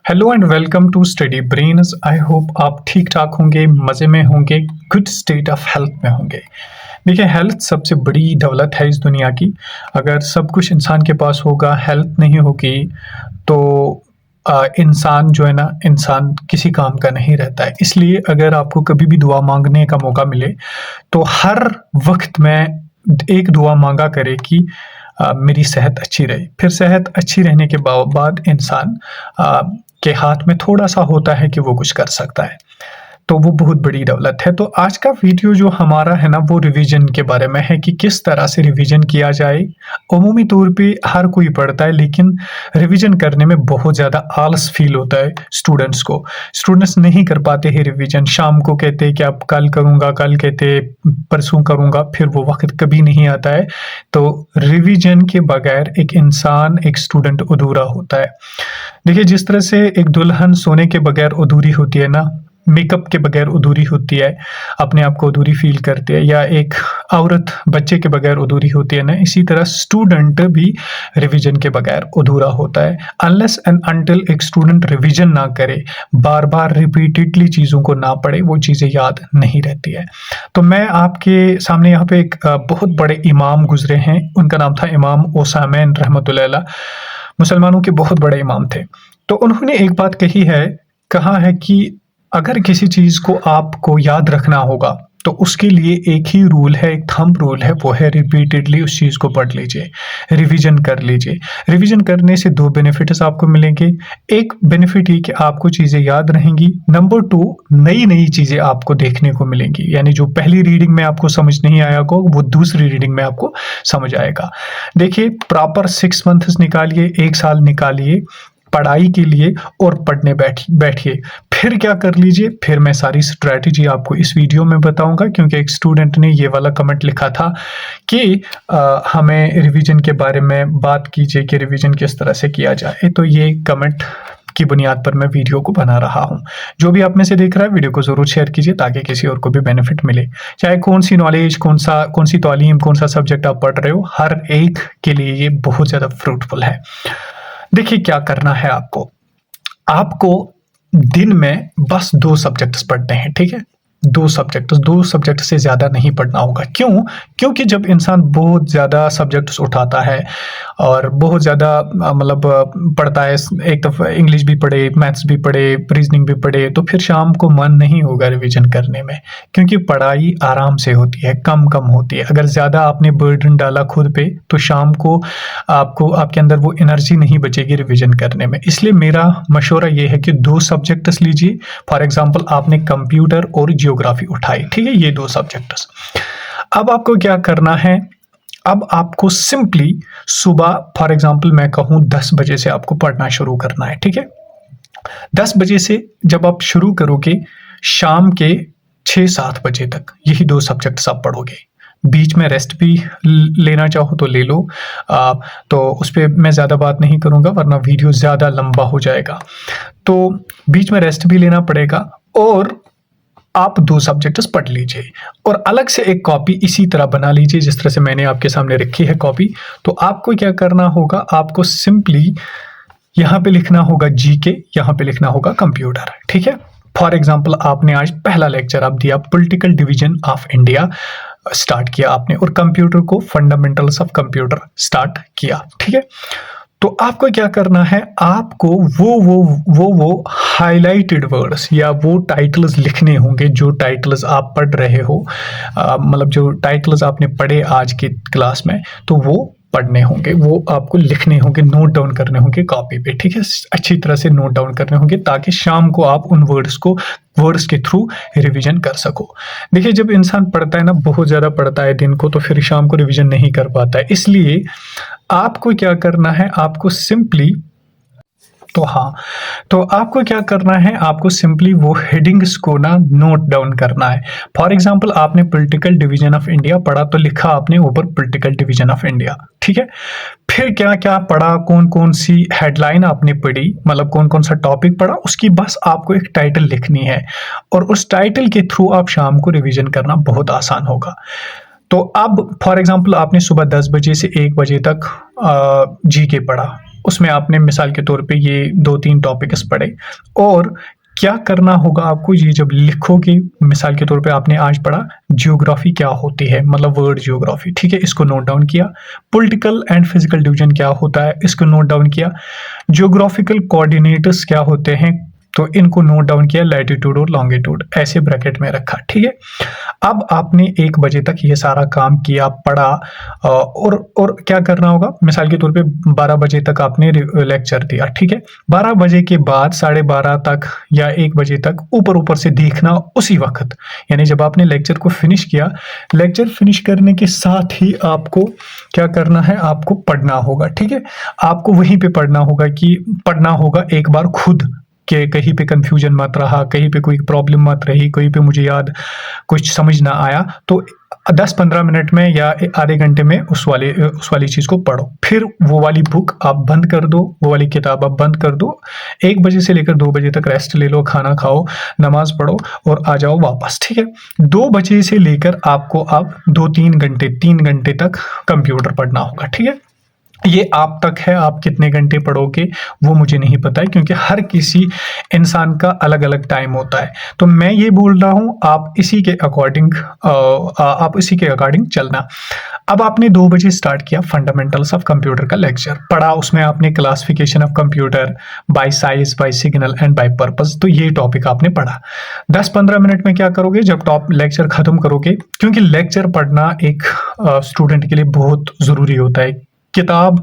Hello and welcome to study brains. I hope आप ठीक ठाक होंगे, मज़े में होंगे, गुड स्टेट ऑफ हेल्थ में होंगे। देखिए, हेल्थ सबसे बड़ी दौलत है इस दुनिया की। अगर सब कुछ इंसान के पास होगा, हेल्थ नहीं होगी तो इंसान जो है ना, इंसान किसी काम का नहीं रहता है। इसलिए अगर आपको कभी भी दुआ मांगने का मौका मिले तो हर वक्त में एक दुआ मांगा करे कि मेरी सेहत अच्छी रहे। फिर सेहत अच्छी रहने के बाद इंसान के हाथ में थोड़ा-सा होता है कि वो कुछ कर सकता है। तो वो बहुत बड़ी दौलत है। तो आज का वीडियो जो हमारा है ना, वो रिवीजन के बारे में है कि किस तरह से रिवीजन किया जाए। अमूमी तौर पे हर कोई पढ़ता है, लेकिन रिवीजन करने में बहुत ज़्यादा आलस फ़ील होता है स्टूडेंट्स को। स्टूडेंट्स नहीं कर पाते हैं रिवीजन। शाम को कहते हैं कि अब कल करूँगा, कल कहते परसों करूँगा, फिर वो वक़्त कभी नहीं आता है। तो रिवीजन के बगैर एक इंसान, एक स्टूडेंट अधूरा होता है। देखिए, जिस तरह से एक दुल्हन सोने के बगैर अधूरी होती है ना, मेकअप के बगैर अधूरी होती है, अपने आप को अधूरी फ़ील करती है, या एक औरत बच्चे के बगैर अधूरी होती है ना, इसी तरह स्टूडेंट भी रिवीजन के बगैर अधूरा होता है। अनलेस एंड अनटिल एक स्टूडेंट रिवीजन ना करे, बार-बार रिपीटेडली चीज़ों को ना पढ़े, वो चीज़ें याद नहीं रहती है। तो मैं आपके सामने यहाँ पे एक बहुत बड़े इमाम गुज़रे हैं। उनका नाम था इमाम ओसामैन रहमतुल्लाह अलैह। मुसलमानों के बहुत बड़े इमाम थे। तो उन्होंने एक बात कहा है कि अगर किसी चीज़ को आपको याद रखना होगा तो उसके लिए एक ही रूल है, एक थंब रूल है, वो है रिपीटेडली उस चीज़ को पढ़ लीजिए, रिवीजन कर लीजिए। रिवीजन करने से 2 बेनिफिट्स आपको मिलेंगे। एक बेनिफिट ये कि आपको चीज़ें याद रहेंगी। नंबर 2, नई-नई चीज़ें आपको देखने को मिलेंगी। यानी जो पहली रीडिंग में आपको समझ नहीं आया होगा, वो दूसरी रीडिंग में आपको समझ आएगा। देखिए, प्रॉपर 6 मंथ्स निकालिए, 1 साल निकालिए पढ़ाई के लिए और पढ़ने बैठिए। फिर क्या कर लीजिए, फिर मैं सारी स्ट्रैटेजी आपको इस वीडियो में बताऊंगा, क्योंकि एक स्टूडेंट ने ये वाला कमेंट लिखा था कि हमें रिवीजन के बारे में बात कीजिए कि रिवीजन किस तरह से किया जाए। तो ये कमेंट की बुनियाद पर मैं वीडियो को बना रहा हूँ। जो भी आप में से देख रहा है, वीडियो को ज़रूर शेयर कीजिए ताकि किसी और को भी बेनिफिट मिले। चाहे कौन सी नॉलेज, कौन सी तालीम, कौन सा सब्जेक्ट आप पढ़ रहे हो, हर एक के लिए ये बहुत ज़्यादा फ्रूटफुल है। देखिए, क्या करना है आपको दिन में बस 2 सब्जेक्ट्स पढ़ने हैं, ठीक है? 2 सब्जेक्ट से ज़्यादा नहीं पढ़ना होगा। क्यों? क्योंकि जब इंसान बहुत ज़्यादा सब्जेक्ट्स उठाता है और बहुत ज़्यादा पढ़ता है, एक दफ़ा इंग्लिश भी पढ़े, मैथ्स भी पढ़े, रीजनिंग भी पढ़े, तो फिर शाम को मन नहीं होगा रिवीजन करने में, क्योंकि पढ़ाई आराम से होती है, कम होती है। अगर ज़्यादा आपने बर्डन डाला खुद पे, तो शाम को आपके अंदर वो एनर्जी नहीं बचेगी रिवीजन करने में। इसलिए मेरा मशवरा ये है कि 2 सब्जेक्ट्स लीजिए। फॉर एग्जांपल, आपने कंप्यूटर और जियोग्राफी उठाई, ठीक है? ये 2 सब्जेक्ट्स। अब आपको क्या करना है? अब आपको सिंपली सुबह, फॉर एग्जांपल मैं कहूँ 10 बजे से आपको पढ़ना शुरू करना है, ठीक है? 10 बजे से जब आप शुरू करोगे, शाम के 6-7 बजे तक यही 2 सब्जेक्ट्स आप पढ़ोगे। बीच में रेस्ट भी लेना चाहो तो ले लो। तो उस पे मैं ज़्यादा बात नहीं करूँगा, वरना वीडियो ज़्यादा लंबा हो जाएगा। तो बीच में रेस्ट भी लेना पड़ेगा और आप 2 सब्जेक्ट्स पढ़ लीजिए और अलग से एक कॉपी इसी तरह बना लीजिए जिस तरह से मैंने आपके सामने रखी है कॉपी। तो आपको क्या करना होगा, आपको सिंपली यहाँ पे लिखना होगा जीके, यहाँ पे लिखना होगा कंप्यूटर, ठीक है? फॉर एग्जाम्पल, आपने आज पहला लेक्चर आप दिया, political division of India start किया आपने, और कंप्यूटर को फंडामेंटल्स ऑफ कंप्यूटर स्टार्ट किया, ठीक है? तो आपको क्या करना है, आपको वो हाइलाइटेड वर्ड्स या वो टाइटल्स लिखने होंगे जो टाइटल्स आप पढ़ रहे हो, जो टाइटल्स आपने पढ़े आज की क्लास में, तो वो पढ़ने होंगे, वो आपको लिखने होंगे, नोट डाउन करने होंगे कॉपी पे, ठीक है? अच्छी तरह से नोट डाउन करने होंगे ताकि शाम को आप उन वर्ड्स के थ्रू रिवीजन कर सको। देखिए, जब इंसान पढ़ता है ना, बहुत ज़्यादा पढ़ता है दिन को, तो फिर शाम को रिवीजन नहीं कर पाता है। इसलिए आपको क्या करना है, आपको सिंपली आपको क्या करना है, आपको सिंपली वो हेडिंग्स को ना नोट डाउन करना है। फॉर एग्जांपल, आपने पॉलिटिकल डिवीजन ऑफ इंडिया पढ़ा, तो लिखा आपने ऊपर पॉलिटिकल डिवीजन ऑफ इंडिया, ठीक है? फिर क्या पढ़ा, कौन सी हेडलाइन आपने पढ़ी, कौन सा टॉपिक पढ़ा, उसकी बस आपको एक टाइटल लिखनी है और उस टाइटल के थ्रू आप शाम को रिवीजन करना बहुत आसान होगा। तो अब फॉर एग्जांपल, आपने सुबह 10 बजे से 1 बजे तक जीके पढ़ा, उसमें आपने मिसाल के तौर पे ये 2-3 टॉपिक्स पढ़े और क्या करना होगा आपको ये जब लिखोगे, मिसाल के तौर पे आपने आज पढ़ा जियोग्राफी क्या होती है, मतलब वर्ल्ड जियोग्राफी, ठीक है, इसको नोट डाउन किया। पॉलिटिकल एंड फिजिकल डिवीजन क्या होता है, इसको नोट डाउन किया। जियोग्राफिकल कोऑर्डिनेटर्स क्या होते हैं, तो इनको नोट डाउन किया, लैटिट्यूड और लॉन्गिट्यूड ऐसे ब्रैकेट में रखा, ठीक है। अब आपने 1 बजे तक ये सारा काम किया, पढ़ा, और क्या करना होगा, मिसाल के तौर पे 12 बजे तक आपने लेक्चर दिया, ठीक है। 12 बजे के बाद 12:30 तक या 1 बजे तक ऊपर ऊपर से देखना उसी वक्त, यानी जब आपने लेक्चर को फिनिश किया, लेक्चर फिनिश करने के साथ ही आपको क्या करना है, आपको पढ़ना होगा, ठीक है। आपको वहीं पे पढ़ना होगा एक बार खुद, कि कहीं पे कंफ्यूजन मत रहा, कहीं पे कोई प्रॉब्लम मत रही, कहीं पे मुझे याद कुछ समझ ना आया, तो 10-15 मिनट में या आधे घंटे में उस वाली चीज़ को पढ़ो। फिर वो वाली बुक आप बंद कर दो, वो वाली किताब आप बंद कर दो। 1 बजे से लेकर 2 बजे तक रेस्ट ले लो, खाना खाओ, नमाज पढ़ो और आ जाओ वापस, ठीक है। 2 बजे से लेकर आपको अब 2-3 घंटे, 3 घंटे तक कंप्यूटर पढ़ना होगा, ठीक है। ये आप तक है, आप कितने घंटे पढ़ोगे वो मुझे नहीं पता है, क्योंकि हर किसी इंसान का अलग अलग टाइम होता है। तो मैं ये बोल रहा हूँ आप इसी के अकॉर्डिंग चलना। अब आपने 2 बजे स्टार्ट किया फंडामेंटल्स ऑफ कंप्यूटर का लेक्चर पढ़ा, उसमें आपने classification of computer by size, by signal and by purpose, तो ये टॉपिक आपने पढ़ा। 10-15 मिनट में क्या करोगे, जब लेक्चर खत्म करोगे, क्योंकि लेक्चर पढ़ना एक स्टूडेंट के लिए बहुत ज़रूरी होता है। किताब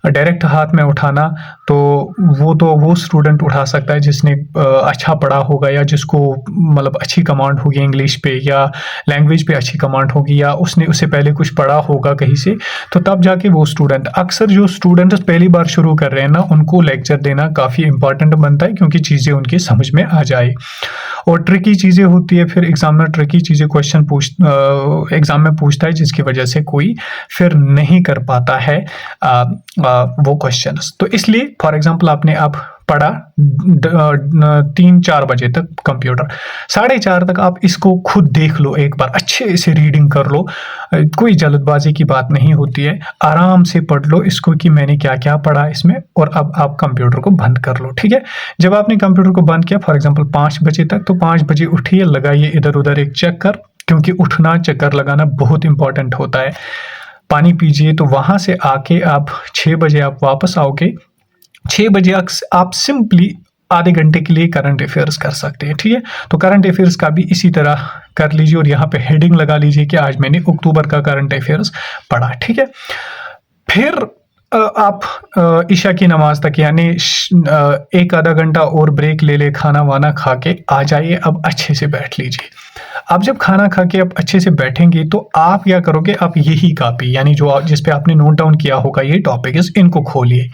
डायरेक्ट हाथ में उठाना तो वो स्टूडेंट उठा सकता है जिसने अच्छा पढ़ा होगा, या जिसको मतलब अच्छी कमांड होगी इंग्लिश पे, या लैंग्वेज पे अच्छी कमांड होगी, या उसने उससे पहले कुछ पढ़ा होगा कहीं से, तो तब जाके वो स्टूडेंट, अक्सर जो स्टूडेंट पहली बार शुरू कर रहे हैं ना, उनको लेक्चर देना काफ़ी इंपॉर्टेंट बनता है, क्योंकि चीज़ें उनकी समझ में आ जाए। और ट्रिकी चीज़ें होती है, फिर एग्जाम में ट्रिकी चीज़ें एग्जाम में पूछता है, जिसकी वजह से कोई फिर नहीं कर पाता है वो क्वेश्चंस। तो इसलिए फॉर एग्जांपल आपने अब पढ़ा 3-4 बजे तक कंप्यूटर, 4:30 तक आप इसको खुद देख लो, एक बार अच्छे से रीडिंग कर लो, कोई जल्दबाजी की बात नहीं होती है, आराम से पढ़ लो इसको कि मैंने क्या क्या पढ़ा इसमें, और अब आप कंप्यूटर को बंद कर लो, ठीक है। जब आपने कंप्यूटर को बंद किया फॉर एग्जांपल 5 बजे तक, तो 5 बजे उठिए, लगाइए इधर उधर एक चक्कर, क्योंकि उठना चक्कर लगाना बहुत इंपॉर्टेंट होता है। पानी पीजिए, तो वहां से आके आप 6 बजे आप वापस आओगे। 6 बजे आप सिंपली आधे घंटे के लिए करंट अफेयर्स कर सकते हैं, ठीक है। तो करंट अफेयर्स का भी इसी तरह कर लीजिए, और यहाँ पे हेडिंग लगा लीजिए कि आज मैंने अक्टूबर का करंट अफेयर्स पढ़ा, ठीक है। फिर आप ईशा की नमाज तक, यानी 1-आधा घंटा और ब्रेक ले ले, खाना वाना खा के आ जाइए, अब अच्छे से बैठ लीजिए। आप जब खाना खा के आप अच्छे से बैठेंगे, तो आप क्या करोगे, आप यही कॉपी, यानी जो जिस पे आपने नोट डाउन किया होगा ये टॉपिक्स, इनको खोलिए।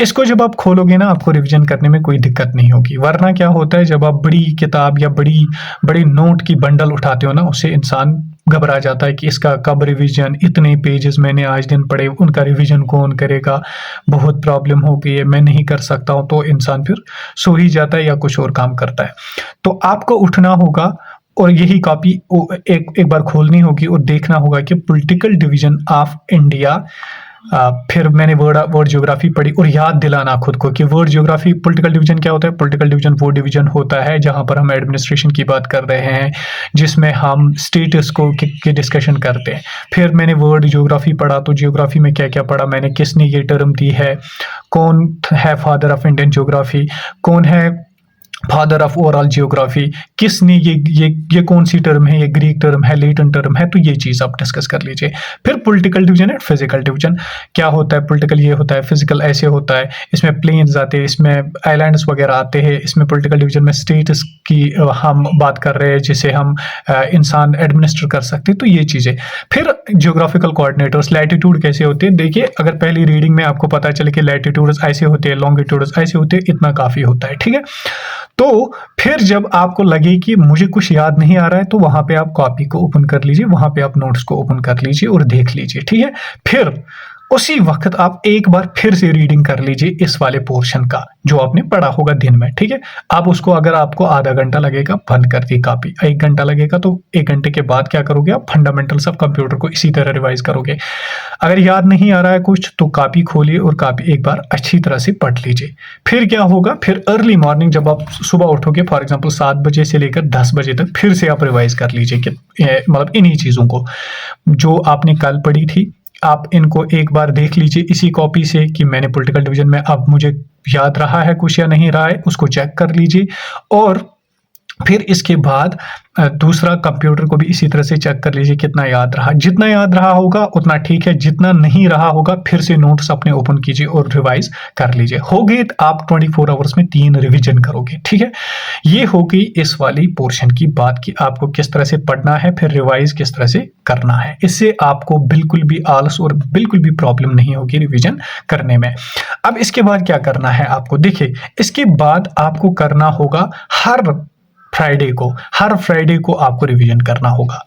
इसको जब आप खोलोगे ना, आपको रिवीजन करने में कोई दिक्कत नहीं होगी। वरना क्या होता है, जब आप बड़ी किताब या बड़ी नोट की बंडल उठाते हो ना, उससे इंसान घबरा जाता है कि इसका कब रिवीजन, इतने पेजेस मैंने आज दिन पढ़े, उनका रिवीजन कौन करेगा, बहुत प्रॉब्लम हो गई है, मैं नहीं कर सकता हूँ, तो इंसान फिर सो ही जाता है या कुछ और काम करता है। तो आपको उठना होगा और यही कॉपी एक बार खोलनी होगी और देखना होगा कि पॉलिटिकल डिवीजन ऑफ इंडिया। फिर मैंने वर्ड ज्योग्राफी पढ़ी, और याद दिलाना खुद को कि वर्ड ज्योग्राफी, पॉलिटिकल डिवीजन क्या होता है। पॉलिटिकल डिवीजन वो डिवीजन होता है जहां पर हम एडमिनिस्ट्रेशन की बात कर रहे हैं, जिसमें हम स्टेटस को की डिस्कशन करते हैं। फिर मैंने वर्ड ज्योग्राफी पढ़ा, तो ज्योग्राफी में क्या क्या पढ़ा मैंने, किसने ये टर्म दी है, कौन है फादर ऑफ इंडियन ज्योग्राफी, कौन है फादर ऑफ ओवरऑल जियोग्राफी, किसने ये कौन सी टर्म है, ये ग्रीक टर्म है, लेटिन टर्म है, तो ये चीज़ आप डिस्कस कर लीजिए। फिर political division and physical division क्या होता है, पॉलिटिकल ये होता है, फिजिकल ऐसे होता है, इसमें प्लेन्स आते हैं, इसमें आइलैंड्स वगैरह आते हैं। इसमें पॉलिटिकल डिवीजन में स्टेट्स की हम बात कर रहे हैं, जिसे हम इंसान एडमिनिस्टर कर सकते हैं, तो ये चीज़ें। फिर जियोग्राफिकल कोऑर्डिनेटर्स, लैटिट्यूड कैसे होते हैं, देखिए अगर पहली रीडिंग में आपको पता चले कि लैटिट्यूड्स ऐसे होते हैं, लॉन्गिट्यूड्स ऐसे होते हैं, इतना काफ़ी होता है, ठीक है। तो फिर जब आपको लगे कि मुझे कुछ याद नहीं आ रहा है, तो वहां पे आप कॉपी को ओपन कर लीजिए, वहां पे आप नोट्स को ओपन कर लीजिए और देख लीजिए, ठीक है। फिर उसी वक्त आप एक बार फिर से रीडिंग कर लीजिए इस वाले पोर्शन का जो आपने पढ़ा होगा दिन में, ठीक है। आप उसको, अगर आपको आधा घंटा लगेगा बंद कर दी कॉपी, 1 घंटा लगेगा तो 1 घंटे के बाद क्या करोगे आप, फंडामेंटल्स ऑफ कंप्यूटर को इसी तरह रिवाइज करोगे। अगर याद नहीं आ रहा है कुछ तो कॉपी खोलिए और कॉपी एक बार अच्छी तरह से पढ़ लीजिए। फिर क्या होगा, फिर अर्ली मॉर्निंग जब आप सुबह उठोगे, फॉर एग्जाम्पल 7 बजे से लेकर 10 बजे तक फिर से आप रिवाइज कर लीजिए कि मतलब इन्हीं चीज़ों को जो आपने कल पढ़ी थी, आप इनको एक बार देख लीजिए इसी कॉपी से कि मैंने पॉलिटिकल डिवीजन में अब मुझे याद रहा है कुछ या नहीं रहा है, उसको चेक कर लीजिए। और फिर इसके बाद दूसरा कंप्यूटर को भी इसी तरह से चेक कर लीजिए कितना याद रहा। जितना याद रहा होगा उतना ठीक है, जितना नहीं रहा होगा फिर से नोट्स अपने ओपन कीजिए और रिवाइज कर लीजिए। हो गए तो आप 24 आवर्स में 3 रिवीजन करोगे, ठीक है। ये हो गई इस वाली पोर्शन की बात कि आपको किस तरह से पढ़ना है, फिर रिवाइज किस तरह से करना है। इससे आपको बिल्कुल भी आलस और बिल्कुल भी प्रॉब्लम नहीं होगी रिविजन करने में। अब इसके बाद क्या करना है आपको, देखिए इसके बाद आपको करना होगा हर फ्राइडे को आपको रिवीजन करना होगा,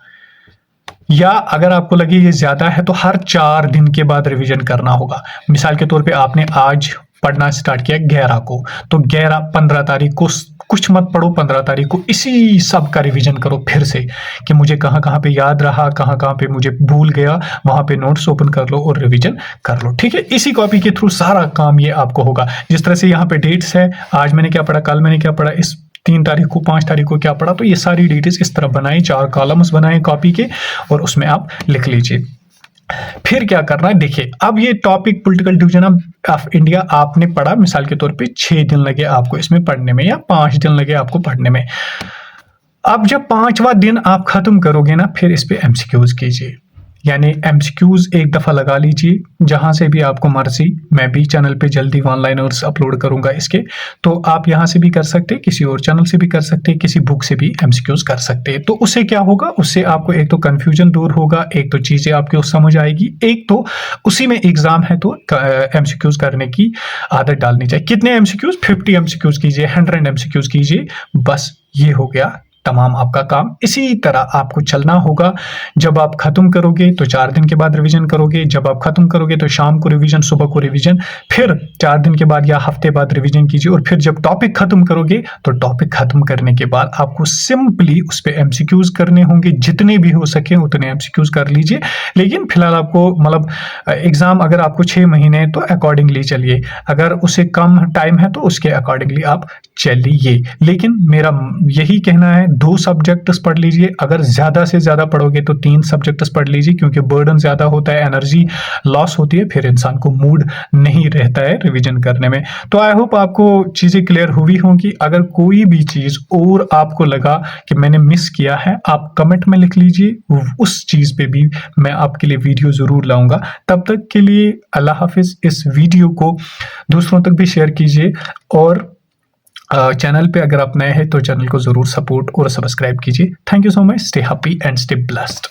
या अगर आपको लगे ये ज्यादा है तो हर 4 दिन के बाद रिवीजन करना होगा। मिसाल के तौर पे आपने आज पढ़ना स्टार्ट किया 11 को, तो 15 तारीख को कुछ मत पढ़ो, 15 तारीख को इसी सब का रिवीजन करो फिर से कि मुझे कहाँ कहाँ पे याद रहा, कहाँ कहाँ पे मुझे भूल गया, वहां पे नोट्स ओपन कर लो और रिवीजन कर लो, ठीक है। इसी कॉपी के थ्रू सारा काम ये आपको होगा। जिस तरह से यहाँ पे डेट्स है, आज मैंने क्या पढ़ा, कल मैंने क्या पढ़ा, इस 3 तारीख को 5 तारीख को क्या पढ़ा, तो ये सारी डिटेल्स इस तरह बनाए, 4 कॉलम्स बनाए कॉपी के और उसमें आप लिख लीजिए। फिर क्या करना है, देखिए अब ये topic political division of India आपने पढ़ा, मिसाल के तौर पे 6 दिन लगे आपको इसमें पढ़ने में या 5 दिन लगे आपको पढ़ने में। अब जब 5वां दिन आप खत्म करोगे ना, फिर इस पे एमसीक्यूज कीजिए, यानी एमसीक्यूज एक दफ़ा लगा लीजिए जहां से भी आपको मर्जी। मैं भी चैनल पे जल्दी वन लाइनर्स अपलोड करूंगा इसके, तो आप यहां से भी कर सकते हैं, किसी और चैनल से भी कर सकते हैं, किसी बुक से भी एमसीक्यूज कर सकते हैं। तो उससे क्या होगा, उससे आपको एक तो कंफ्यूजन दूर होगा, एक तो चीज़ें आपको समझ आएगी, एक तो उसी में एग्जाम है तो एमसीक्यूज करने की आदत डालनी चाहिए। कितने एमसीक्यूज, 50 एमसीक्यूज कीजिए, 100 एमसीक्यूज कीजिए, बस ये हो गया तमाम आपका काम। इसी तरह आपको चलना होगा। जब आप खत्म करोगे तो 4 दिन के बाद रिवीजन करोगे, जब आप खत्म करोगे तो शाम को रिवीजन, सुबह को रिवीजन, फिर 4 दिन के बाद या हफ्ते बाद रिवीजन कीजिए। और फिर जब टॉपिक खत्म करोगे तो टॉपिक खत्म करने के बाद आपको सिंपली उस पर एमसीक्यूज करने होंगे, जितने भी हो सके उतने एमसीक्यूज कर लीजिए। लेकिन फिलहाल आपको मतलब एग्जाम अगर आपको 6 महीने है तो अकॉर्डिंगली चलिए, अगर उससे कम टाइम है तो उसके अकॉर्डिंगली आप चलिए। लेकिन मेरा यही कहना है 2 सब्जेक्ट्स पढ़ लीजिए, अगर ज्यादा से ज्यादा पढ़ोगे तो 3 सब्जेक्ट्स पढ़ लीजिए, क्योंकि बर्डन ज्यादा होता है, एनर्जी लॉस होती है, फिर इंसान को मूड नहीं रहता है रिवीजन करने में। तो आई होप आपको चीजें क्लियर हुई होंगी। अगर कोई भी चीज और आपको लगा कि मैंने मिस किया है, आप कमेंट में लिख लीजिए, उस चीज पे भी मैं आपके लिए वीडियो जरूर लाऊंगा। तब तक के लिए अल्लाह हाफिज। इस वीडियो को दूसरों तक भी शेयर कीजिए और चैनल पे अगर आप नए हैं तो चैनल को जरूर सपोर्ट और सब्सक्राइब कीजिए। Thank you so much. Stay happy and stay blessed.